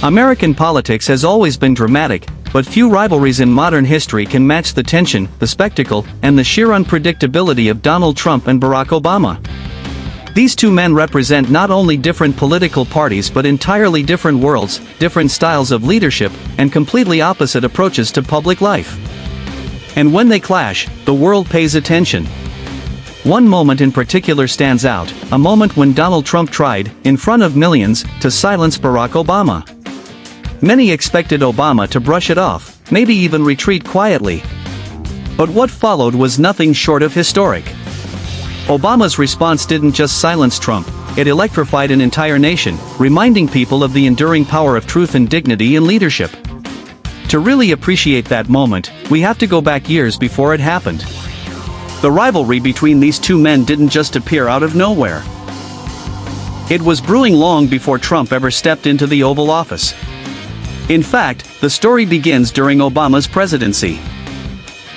American politics has always been dramatic, but few rivalries in modern history can match the tension, the spectacle, and the sheer unpredictability of Donald Trump and Barack Obama. These two men represent not only different political parties but entirely different worlds, different styles of leadership, and completely opposite approaches to public life. And when they clash, the world pays attention. One moment in particular stands out, a moment when Donald Trump tried, in front of millions, to silence Barack Obama. Many expected Obama to brush it off, maybe even retreat quietly. But what followed was nothing short of historic. Obama's response didn't just silence Trump, it electrified an entire nation, reminding people of the enduring power of truth and dignity in leadership. To really appreciate that moment, we have to go back years before it happened. The rivalry between these two men didn't just appear out of nowhere. It was brewing long before Trump ever stepped into the Oval Office. In fact, the story begins during Obama's presidency.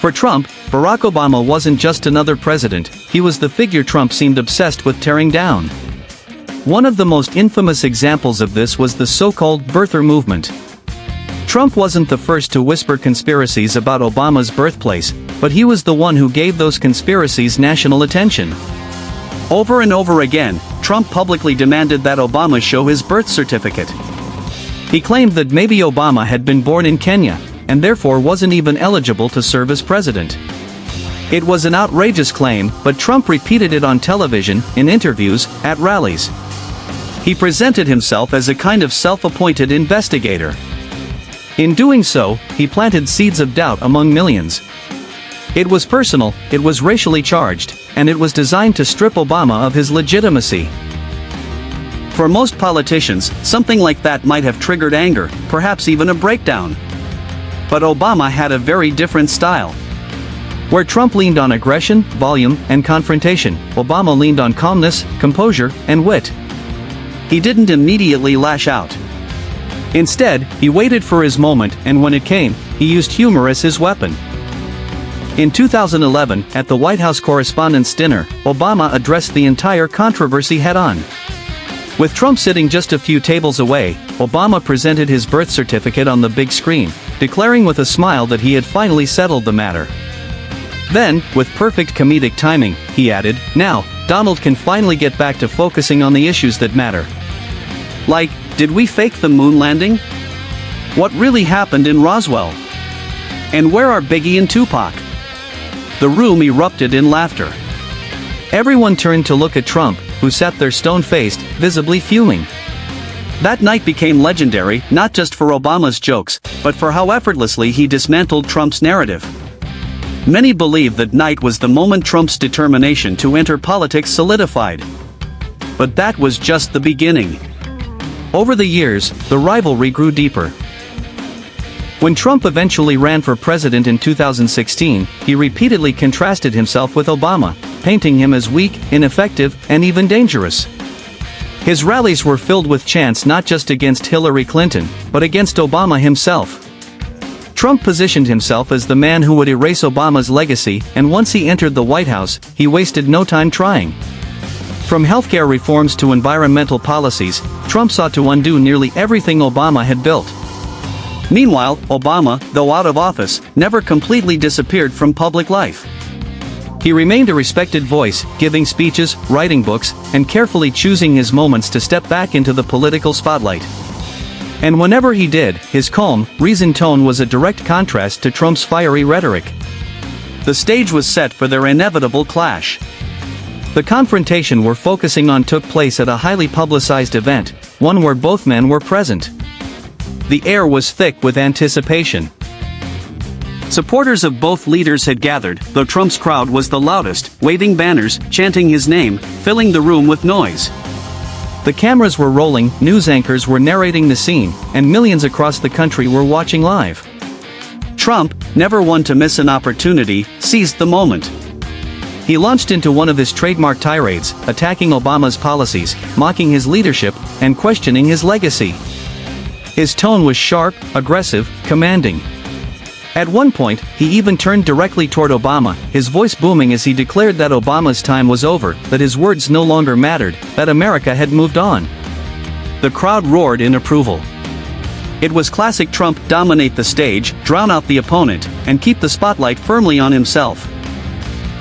For Trump, Barack Obama wasn't just another president, he was the figure Trump seemed obsessed with tearing down. One of the most infamous examples of this was the so-called birther movement. Trump wasn't the first to whisper conspiracies about Obama's birthplace, but he was the one who gave those conspiracies national attention. Over and over again, Trump publicly demanded that Obama show his birth certificate. He claimed that maybe Obama had been born in Kenya, and therefore wasn't even eligible to serve as president. It was an outrageous claim, but Trump repeated it on television, in interviews, at rallies. He presented himself as a kind of self-appointed investigator. In doing so, he planted seeds of doubt among millions. It was personal, it was racially charged, and it was designed to strip Obama of his legitimacy. For most politicians, something like that might have triggered anger, perhaps even a breakdown. But Obama had a very different style. Where Trump leaned on aggression, volume, and confrontation, Obama leaned on calmness, composure, and wit. He didn't immediately lash out. Instead, he waited for his moment, and when it came, he used humor as his weapon. In 2011, at the White House Correspondents' Dinner, Obama addressed the entire controversy head-on. With Trump sitting just a few tables away, Obama presented his birth certificate on the big screen, declaring with a smile that he had finally settled the matter. Then, with perfect comedic timing, he added, "Now, Donald can finally get back to focusing on the issues that matter. Like, did we fake the moon landing? What really happened in Roswell? And where are Biggie and Tupac?" The room erupted in laughter. Everyone turned to look at Trump, who sat there stone-faced, visibly fuming. That night became legendary, not just for Obama's jokes, but for how effortlessly he dismantled Trump's narrative. Many believe that night was the moment Trump's determination to enter politics solidified. But that was just the beginning. Over the years, the rivalry grew deeper. When Trump eventually ran for president in 2016, he repeatedly contrasted himself with Obama, painting him as weak, ineffective, and even dangerous. His rallies were filled with chants not just against Hillary Clinton, but against Obama himself. Trump positioned himself as the man who would erase Obama's legacy, and once he entered the White House, he wasted no time trying. From healthcare reforms to environmental policies, Trump sought to undo nearly everything Obama had built. Meanwhile, Obama, though out of office, never completely disappeared from public life. He remained a respected voice, giving speeches, writing books, and carefully choosing his moments to step back into the political spotlight. And whenever he did, his calm, reasoned tone was a direct contrast to Trump's fiery rhetoric. The stage was set for their inevitable clash. The confrontation we're focusing on took place at a highly publicized event, one where both men were present. The air was thick with anticipation. Supporters of both leaders had gathered, though Trump's crowd was the loudest, waving banners, chanting his name, filling the room with noise. The cameras were rolling, news anchors were narrating the scene, and millions across the country were watching live. Trump, never one to miss an opportunity, seized the moment. He launched into one of his trademark tirades, attacking Obama's policies, mocking his leadership, and questioning his legacy. His tone was sharp, aggressive, commanding. At one point, he even turned directly toward Obama, his voice booming as he declared that Obama's time was over, that his words no longer mattered, that America had moved on. The crowd roared in approval. It was classic Trump: dominate the stage, drown out the opponent, and keep the spotlight firmly on himself.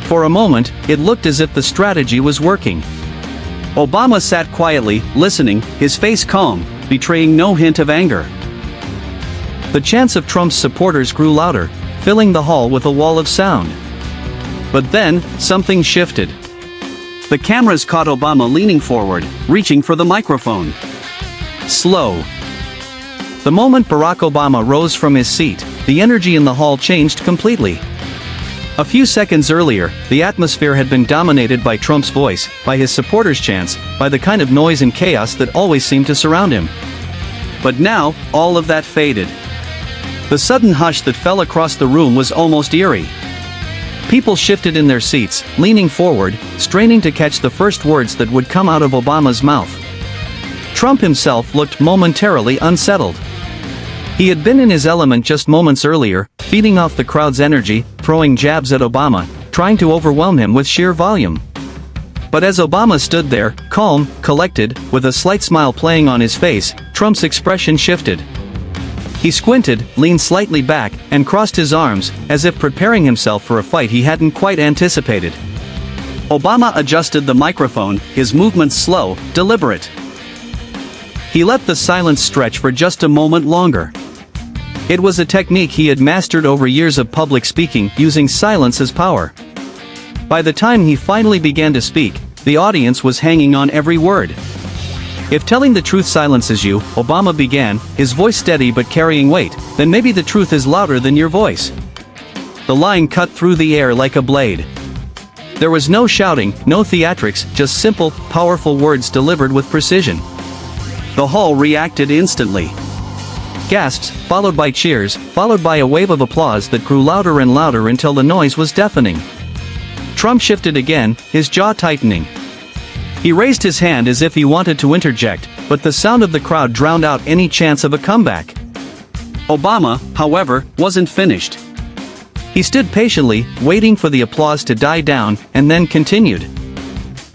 For a moment, it looked as if the strategy was working. Obama sat quietly, listening, his face calm, betraying no hint of anger. The chants of Trump's supporters grew louder, filling the hall with a wall of sound. But then, something shifted. The cameras caught Obama leaning forward, reaching for the microphone. Slow. The moment Barack Obama rose from his seat, the energy in the hall changed completely. A few seconds earlier, the atmosphere had been dominated by Trump's voice, by his supporters' chants, by the kind of noise and chaos that always seemed to surround him. But now, all of that faded. The sudden hush that fell across the room was almost eerie. People shifted in their seats, leaning forward, straining to catch the first words that would come out of Obama's mouth. Trump himself looked momentarily unsettled. He had been in his element just moments earlier, feeding off the crowd's energy, throwing jabs at Obama, trying to overwhelm him with sheer volume. But as Obama stood there, calm, collected, with a slight smile playing on his face, Trump's expression shifted. He squinted, leaned slightly back, and crossed his arms, as if preparing himself for a fight he hadn't quite anticipated. Obama adjusted the microphone, his movements slow, deliberate. He let the silence stretch for just a moment longer. It was a technique he had mastered over years of public speaking, using silence as power. By the time he finally began to speak, the audience was hanging on every word. "If telling the truth silences you," Obama began, his voice steady but carrying weight, "then maybe the truth is louder than your voice." The line cut through the air like a blade. There was no shouting, no theatrics, just simple, powerful words delivered with precision. The hall reacted instantly. Gasps, followed by cheers, followed by a wave of applause that grew louder and louder until the noise was deafening. Trump shifted again, his jaw tightening. He raised his hand as if he wanted to interject, but the sound of the crowd drowned out any chance of a comeback. Obama, however, wasn't finished. He stood patiently, waiting for the applause to die down, and then continued.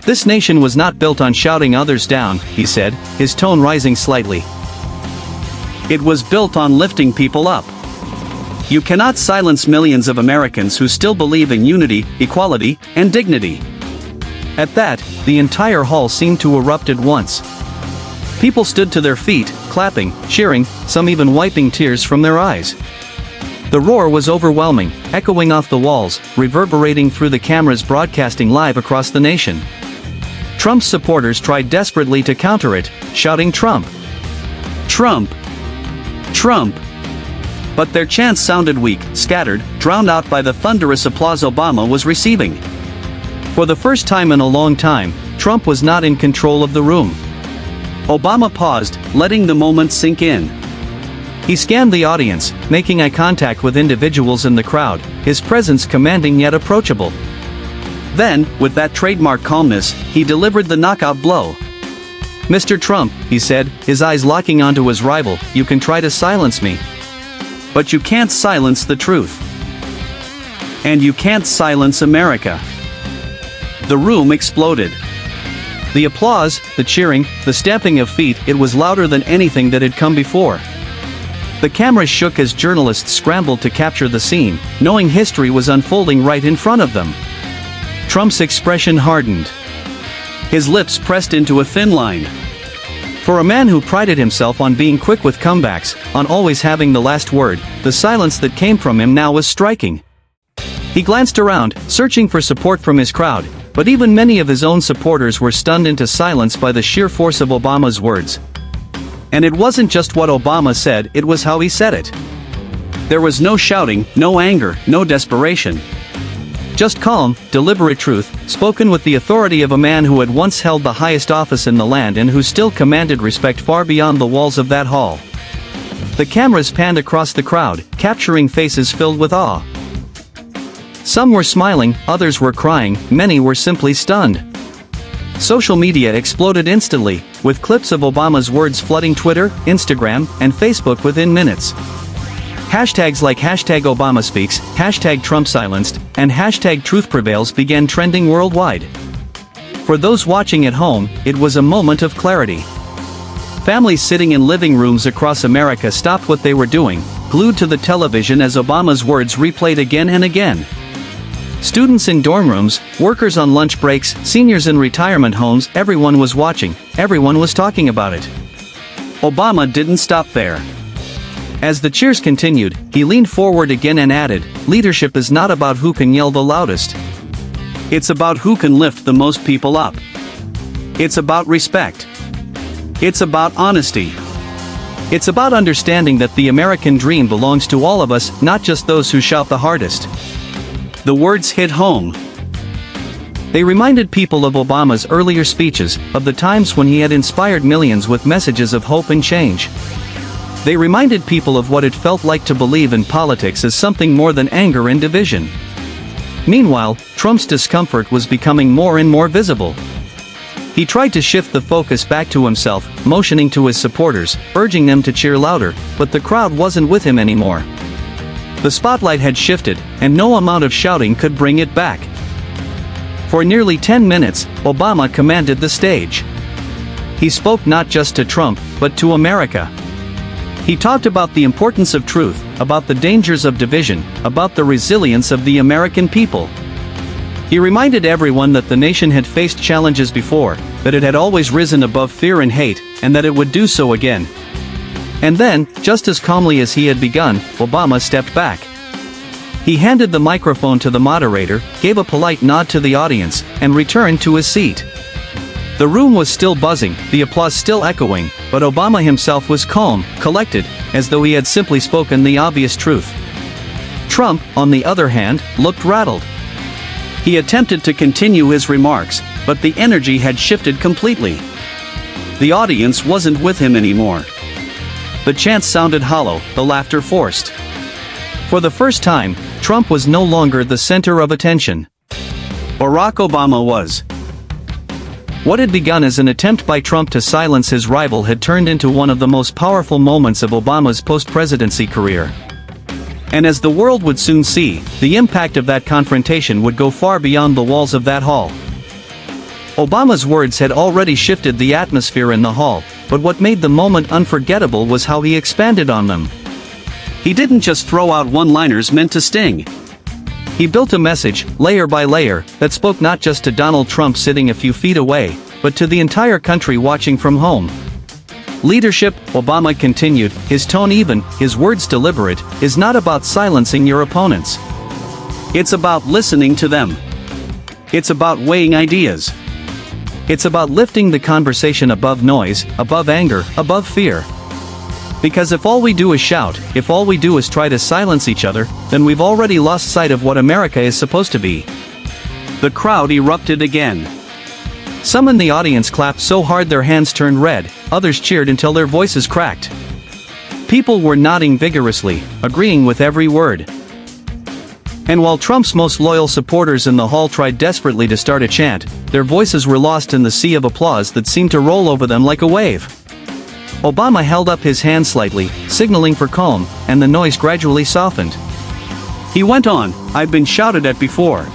"This nation was not built on shouting others down," he said, his tone rising slightly. "It was built on lifting people up. You cannot silence millions of Americans who still believe in unity, equality, and dignity." At that, the entire hall seemed to erupt at once. People stood to their feet, clapping, cheering, some even wiping tears from their eyes. The roar was overwhelming, echoing off the walls, reverberating through the cameras broadcasting live across the nation. Trump's supporters tried desperately to counter it, shouting "Trump! Trump! Trump!" But their chants sounded weak, scattered, drowned out by the thunderous applause Obama was receiving. For the first time in a long time, Trump was not in control of the room. Obama paused, letting the moment sink in. He scanned the audience, making eye contact with individuals in the crowd, his presence commanding yet approachable. Then, with that trademark calmness, he delivered the knockout blow. "Mr. Trump," he said, his eyes locking onto his rival, "you can try to silence me. But you can't silence the truth. And you can't silence America." The room exploded. The applause, the cheering, the stamping of feet, it was louder than anything that had come before. The cameras shook as journalists scrambled to capture the scene, knowing history was unfolding right in front of them. Trump's expression hardened. His lips pressed into a thin line. For a man who prided himself on being quick with comebacks, on always having the last word, the silence that came from him now was striking. He glanced around, searching for support from his crowd, but even many of his own supporters were stunned into silence by the sheer force of Obama's words. And it wasn't just what Obama said, it was how he said it. There was no shouting, no anger, no desperation. Just calm, deliberate truth, spoken with the authority of a man who had once held the highest office in the land and who still commanded respect far beyond the walls of that hall. The cameras panned across the crowd, capturing faces filled with awe. Some were smiling, others were crying, many were simply stunned. Social media exploded instantly, with clips of Obama's words flooding Twitter, Instagram, and Facebook within minutes. Hashtags like #ObamaSpeaks, #TrumpSilenced, and #TruthPrevails began trending worldwide. For those watching at home, it was a moment of clarity. Families sitting in living rooms across America stopped what they were doing, glued to the television as Obama's words replayed again and again. Students in dorm rooms, workers on lunch breaks, seniors in retirement homes, everyone was watching, everyone was talking about it. Obama didn't stop there. As the cheers continued, he leaned forward again and added, "Leadership is not about who can yell the loudest. It's about who can lift the most people up. It's about respect. It's about honesty. It's about understanding that the American dream belongs to all of us, not just those who shout the hardest." The words hit home. They reminded people of Obama's earlier speeches, of the times when he had inspired millions with messages of hope and change. They reminded people of what it felt like to believe in politics as something more than anger and division. Meanwhile, Trump's discomfort was becoming more and more visible. He tried to shift the focus back to himself, motioning to his supporters, urging them to cheer louder, but the crowd wasn't with him anymore. The spotlight had shifted, and no amount of shouting could bring it back. For nearly 10 minutes, Obama commanded the stage. He spoke not just to Trump, but to America. He talked about the importance of truth, about the dangers of division, about the resilience of the American people. He reminded everyone that the nation had faced challenges before, that it had always risen above fear and hate, and that it would do so again. And then, just as calmly as he had begun, Obama stepped back. He handed the microphone to the moderator, gave a polite nod to the audience, and returned to his seat. The room was still buzzing, the applause still echoing, but Obama himself was calm, collected, as though he had simply spoken the obvious truth. Trump, on the other hand, looked rattled. He attempted to continue his remarks, but the energy had shifted completely. The audience wasn't with him anymore. The chants sounded hollow, the laughter forced. For the first time, Trump was no longer the center of attention. Barack Obama was. What had begun as an attempt by Trump to silence his rival had turned into one of the most powerful moments of Obama's post-presidency career. And as the world would soon see, the impact of that confrontation would go far beyond the walls of that hall. Obama's words had already shifted the atmosphere in the hall, but what made the moment unforgettable was how he expanded on them. He didn't just throw out one-liners meant to sting. He built a message, layer by layer, that spoke not just to Donald Trump sitting a few feet away, but to the entire country watching from home. Leadership, Obama continued, his tone even, his words deliberate, is not about silencing your opponents. It's about listening to them. It's about weighing ideas. It's about lifting the conversation above noise, above anger, above fear. Because if all we do is shout, if all we do is try to silence each other, then we've already lost sight of what America is supposed to be. The crowd erupted again. Some in the audience clapped so hard their hands turned red, others cheered until their voices cracked. People were nodding vigorously, agreeing with every word. And while Trump's most loyal supporters in the hall tried desperately to start a chant, their voices were lost in the sea of applause that seemed to roll over them like a wave. Obama held up his hand slightly, signaling for calm, and the noise gradually softened. He went on, "I've been shouted at before.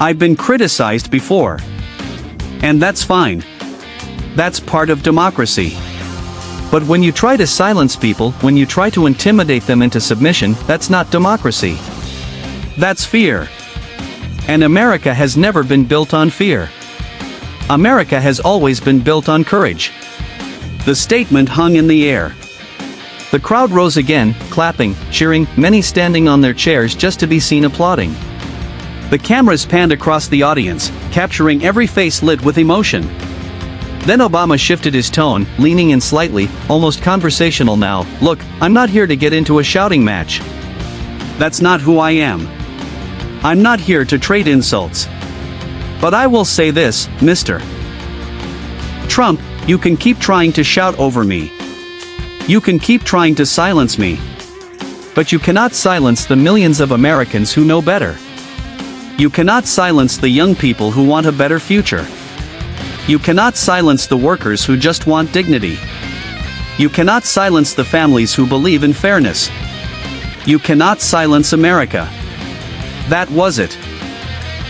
I've been criticized before. And that's fine. That's part of democracy. But when you try to silence people, when you try to intimidate them into submission, that's not democracy. That's fear. And America has never been built on fear. America has always been built on courage." The statement hung in the air. The crowd rose again, clapping, cheering, many standing on their chairs just to be seen applauding. The cameras panned across the audience, capturing every face lit with emotion. Then Obama shifted his tone, leaning in slightly, almost conversational now. "Look, I'm not here to get into a shouting match. That's not who I am. I'm not here to trade insults. But I will say this, Mr. Trump, you can keep trying to shout over me. You can keep trying to silence me. But you cannot silence the millions of Americans who know better. You cannot silence the young people who want a better future. You cannot silence the workers who just want dignity. You cannot silence the families who believe in fairness. You cannot silence America." That was it.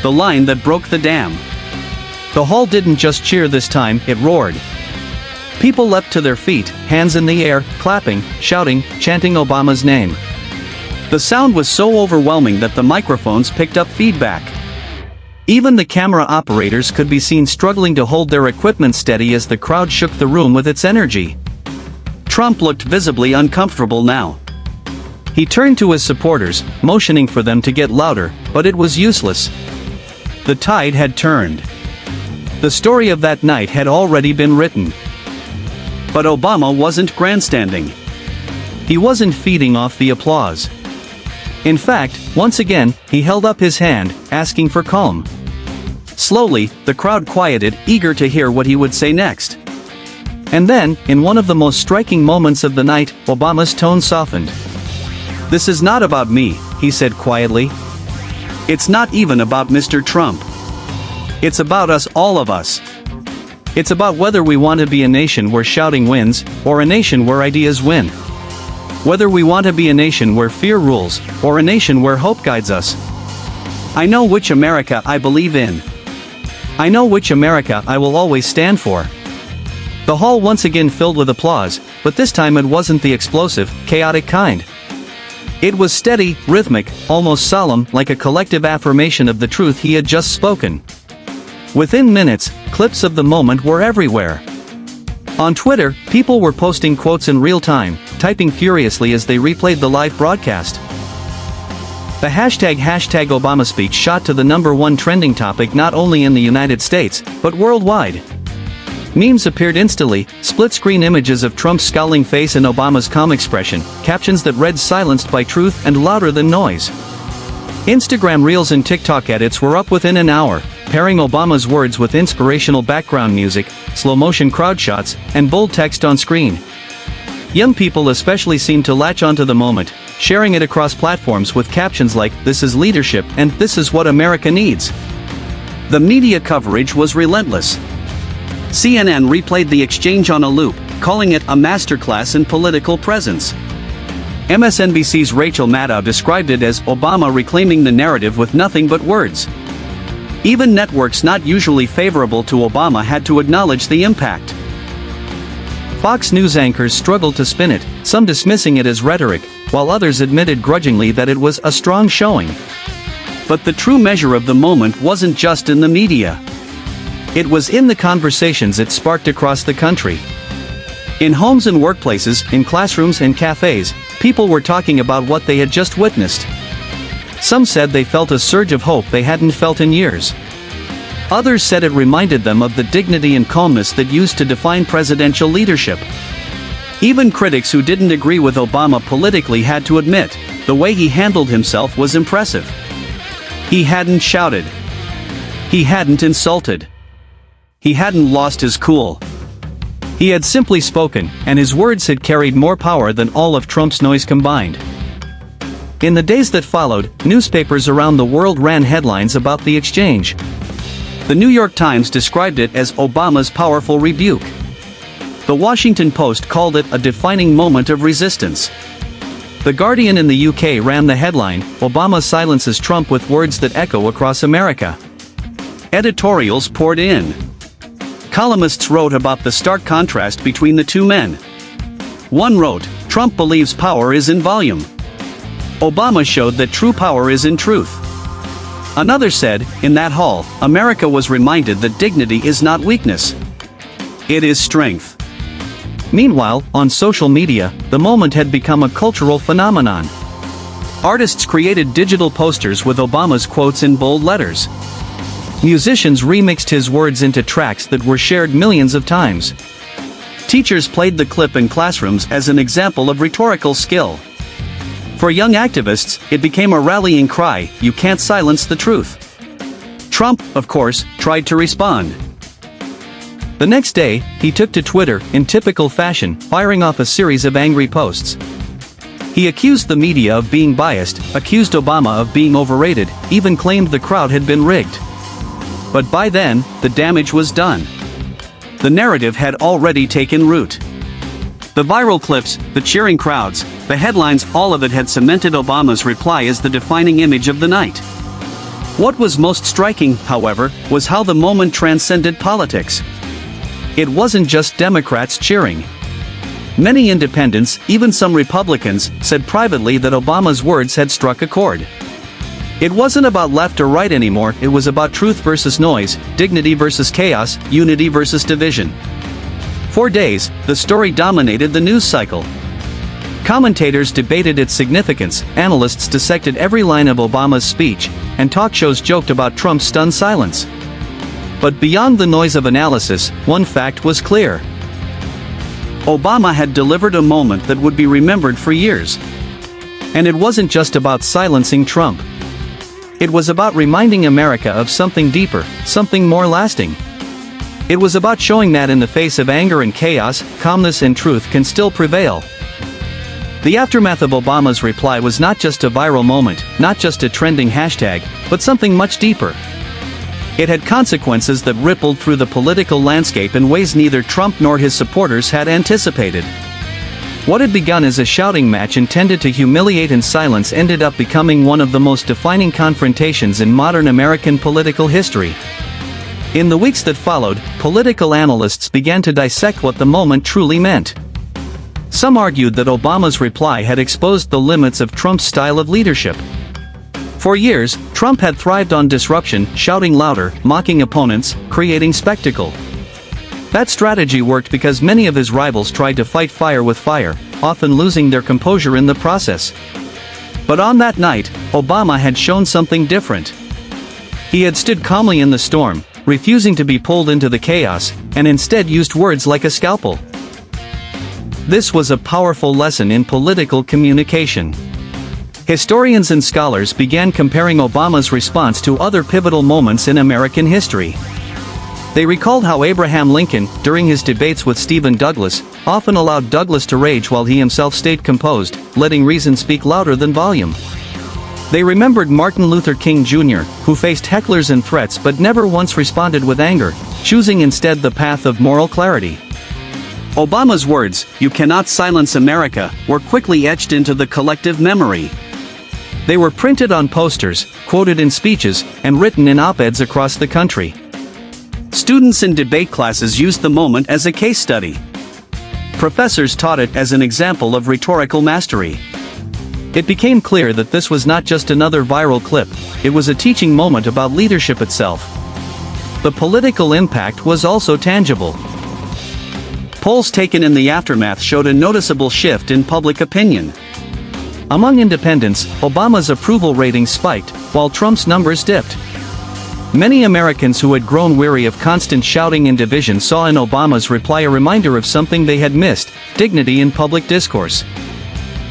The line that broke the dam. The hall didn't just cheer this time, it roared. People leapt to their feet, hands in the air, clapping, shouting, chanting Obama's name. The sound was so overwhelming that the microphones picked up feedback. Even the camera operators could be seen struggling to hold their equipment steady as the crowd shook the room with its energy. Trump looked visibly uncomfortable now. He turned to his supporters, motioning for them to get louder, but it was useless. The tide had turned. The story of that night had already been written. But Obama wasn't grandstanding. He wasn't feeding off the applause. In fact, once again, he held up his hand, asking for calm. Slowly, the crowd quieted, eager to hear what he would say next. And then, in one of the most striking moments of the night, Obama's tone softened. "This is not about me," he said quietly. "It's not even about Mr. Trump. It's about us, all of us. It's about whether we want to be a nation where shouting wins, or a nation where ideas win. Whether we want to be a nation where fear rules, or a nation where hope guides us. I know which America I believe in. I know which America I will always stand for." The hall once again filled with applause, but this time it wasn't the explosive, chaotic kind. It was steady, rhythmic, almost solemn, like a collective affirmation of the truth he had just spoken. Within minutes, clips of the moment were everywhere. On Twitter, people were posting quotes in real time, typing furiously as they replayed the live broadcast. The hashtag Obama speech shot to the #1 trending topic not only in the United States, but worldwide. Memes appeared instantly, split-screen images of Trump's scowling face and Obama's calm expression, captions that read silenced by truth and louder than noise. Instagram Reels and TikTok edits were up within an hour, pairing Obama's words with inspirational background music, slow-motion crowd shots, and bold text on screen. Young people especially seemed to latch onto the moment, sharing it across platforms with captions like, "This is leadership," and "This is what America needs." The media coverage was relentless. CNN replayed the exchange on a loop, calling it a masterclass in political presence. MSNBC's Rachel Maddow described it as Obama reclaiming the narrative with nothing but words. Even networks not usually favorable to Obama had to acknowledge the impact. Fox News anchors struggled to spin it, some dismissing it as rhetoric, while others admitted grudgingly that it was a strong showing. But the true measure of the moment wasn't just in the media. It was in the conversations it sparked across the country. In homes and workplaces, in classrooms and cafes, people were talking about what they had just witnessed. Some said they felt a surge of hope they hadn't felt in years. Others said it reminded them of the dignity and calmness that used to define presidential leadership. Even critics who didn't agree with Obama politically had to admit, the way he handled himself was impressive. He hadn't shouted. He hadn't insulted. He hadn't lost his cool. He had simply spoken, and his words had carried more power than all of Trump's noise combined. In the days that followed, newspapers around the world ran headlines about the exchange. The New York Times described it as Obama's powerful rebuke. The Washington Post called it a defining moment of resistance. The Guardian in the UK ran the headline, "Obama silences Trump with words that echo across America." Editorials poured in. Columnists wrote about the stark contrast between the two men. One wrote, "Trump believes power is in volume. Obama showed that true power is in truth." Another said, "In that hall, America was reminded that dignity is not weakness. It is strength." Meanwhile, on social media, the moment had become a cultural phenomenon. Artists created digital posters with Obama's quotes in bold letters. Musicians remixed his words into tracks that were shared millions of times. Teachers played the clip in classrooms as an example of rhetorical skill. For young activists, it became a rallying cry, "You can't silence the truth." Trump, of course, tried to respond. The next day, he took to Twitter, in typical fashion, firing off a series of angry posts. He accused the media of being biased, accused Obama of being overrated, even claimed the crowd had been rigged. But by then, the damage was done. The narrative had already taken root. The viral clips, the cheering crowds, the headlines, all of it had cemented Obama's reply as the defining image of the night. What was most striking, however, was how the moment transcended politics. It wasn't just Democrats cheering. Many independents, even some Republicans, said privately that Obama's words had struck a chord. It wasn't about left or right anymore, it was about truth versus noise, dignity versus chaos, unity versus division. For days, the story dominated the news cycle. Commentators debated its significance, analysts dissected every line of Obama's speech, and talk shows joked about Trump's stunned silence. But beyond the noise of analysis, one fact was clear. Obama had delivered a moment that would be remembered for years. And it wasn't just about silencing Trump. It was about reminding America of something deeper, something more lasting. It was about showing that in the face of anger and chaos, calmness and truth can still prevail. The aftermath of Obama's reply was not just a viral moment, not just a trending hashtag, but something much deeper. It had consequences that rippled through the political landscape in ways neither Trump nor his supporters had anticipated. What had begun as a shouting match intended to humiliate and silence ended up becoming one of the most defining confrontations in modern American political history. In the weeks that followed, political analysts began to dissect what the moment truly meant. Some argued that Obama's reply had exposed the limits of Trump's style of leadership. For years, Trump had thrived on disruption, shouting louder, mocking opponents, creating spectacle. That strategy worked because many of his rivals tried to fight fire with fire, often losing their composure in the process. But on that night, Obama had shown something different. He had stood calmly in the storm, refusing to be pulled into the chaos, and instead used words like a scalpel. This was a powerful lesson in political communication. Historians and scholars began comparing Obama's response to other pivotal moments in American history. They recalled how Abraham Lincoln, during his debates with Stephen Douglas, often allowed Douglas to rage while he himself stayed composed, letting reason speak louder than volume. They remembered Martin Luther King Jr., who faced hecklers and threats but never once responded with anger, choosing instead the path of moral clarity. Obama's words, "You cannot silence America," were quickly etched into the collective memory. They were printed on posters, quoted in speeches, and written in op-eds across the country. Students in debate classes used the moment as a case study. Professors taught it as an example of rhetorical mastery. It became clear that this was not just another viral clip, it was a teaching moment about leadership itself. The political impact was also tangible. Polls taken in the aftermath showed a noticeable shift in public opinion. Among independents, Obama's approval rating spiked, while Trump's numbers dipped. Many Americans who had grown weary of constant shouting and division saw in Obama's reply a reminder of something they had missed: dignity in public discourse.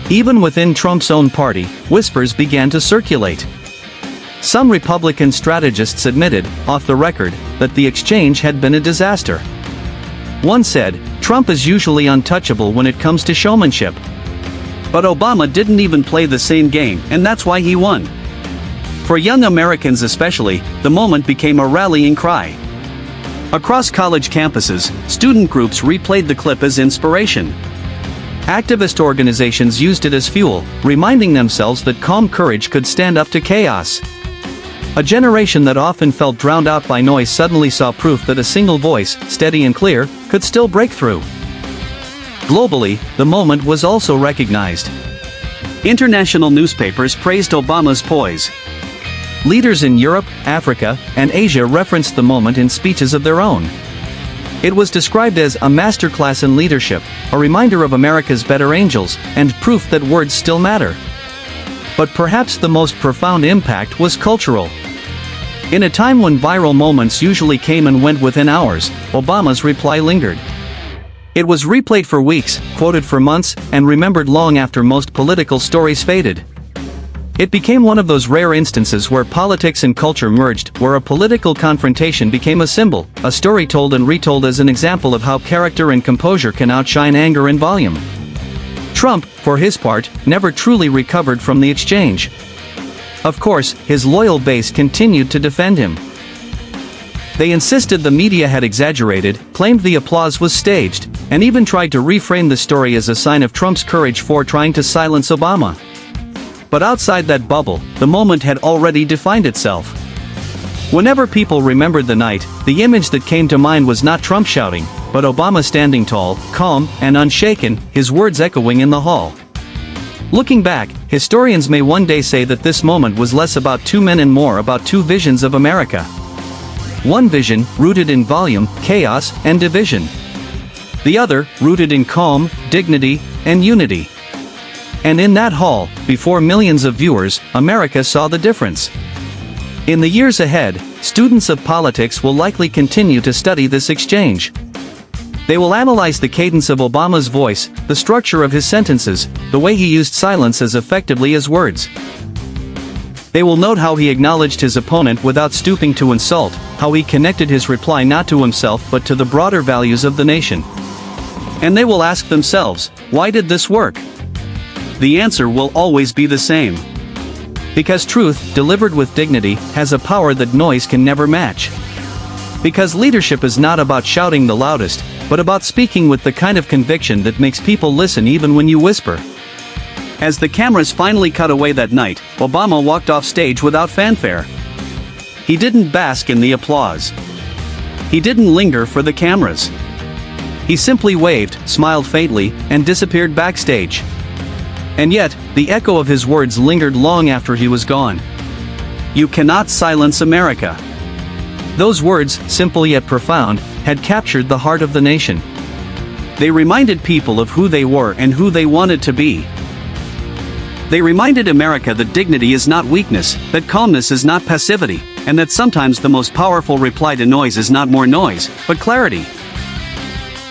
Even within Trump's own party, whispers began to circulate. Some Republican strategists admitted, off the record, that the exchange had been a disaster. One said, "Trump is usually untouchable when it comes to showmanship. But Obama didn't even play the same game, and that's why he won." For young Americans especially, the moment became a rallying cry. Across college campuses, student groups replayed the clip as inspiration. Activist organizations used it as fuel, reminding themselves that calm courage could stand up to chaos. A generation that often felt drowned out by noise suddenly saw proof that a single voice, steady and clear, could still break through. Globally, the moment was also recognized. International newspapers praised Obama's poise. Leaders in Europe, Africa, and Asia referenced the moment in speeches of their own. It was described as a masterclass in leadership, a reminder of America's better angels, and proof that words still matter. But perhaps the most profound impact was cultural. In a time when viral moments usually came and went within hours, Obama's reply lingered. It was replayed for weeks, quoted for months, and remembered long after most political stories faded. It became one of those rare instances where politics and culture merged, where a political confrontation became a symbol, a story told and retold as an example of how character and composure can outshine anger and volume. Trump, for his part, never truly recovered from the exchange. Of course, his loyal base continued to defend him. They insisted the media had exaggerated, claimed the applause was staged, and even tried to reframe the story as a sign of Trump's courage for trying to silence Obama. But outside that bubble, the moment had already defined itself. Whenever people remembered the night, the image that came to mind was not Trump shouting, but Obama standing tall, calm, and unshaken, his words echoing in the hall. Looking back, historians may one day say that this moment was less about two men and more about two visions of America. One vision, rooted in volume, chaos, and division. The other, rooted in calm, dignity, and unity. And in that hall, before millions of viewers, America saw the difference. In the years ahead, students of politics will likely continue to study this exchange. They will analyze the cadence of Obama's voice, the structure of his sentences, the way he used silence as effectively as words. They will note how he acknowledged his opponent without stooping to insult, how he connected his reply not to himself but to the broader values of the nation. And they will ask themselves, why did this work? The answer will always be the same. Because truth, delivered with dignity, has a power that noise can never match. Because leadership is not about shouting the loudest, but about speaking with the kind of conviction that makes people listen even when you whisper. As the cameras finally cut away that night, Obama walked off stage without fanfare. He didn't bask in the applause. He didn't linger for the cameras. He simply waved, smiled faintly, and disappeared backstage. And yet, the echo of his words lingered long after he was gone. You cannot silence America. Those words, simple yet profound, had captured the heart of the nation. They reminded people of who they were and who they wanted to be. They reminded America that dignity is not weakness, that calmness is not passivity, and that sometimes the most powerful reply to noise is not more noise, but clarity.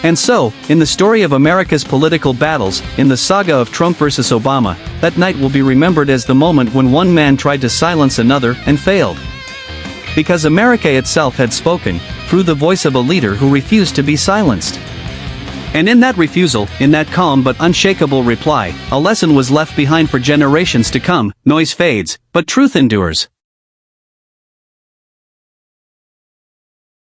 And so, in the story of America's political battles, in the saga of Trump versus Obama, that night will be remembered as the moment when one man tried to silence another and failed. Because America itself had spoken, through the voice of a leader who refused to be silenced. And in that refusal, in that calm but unshakable reply, a lesson was left behind for generations to come: noise fades, but truth endures.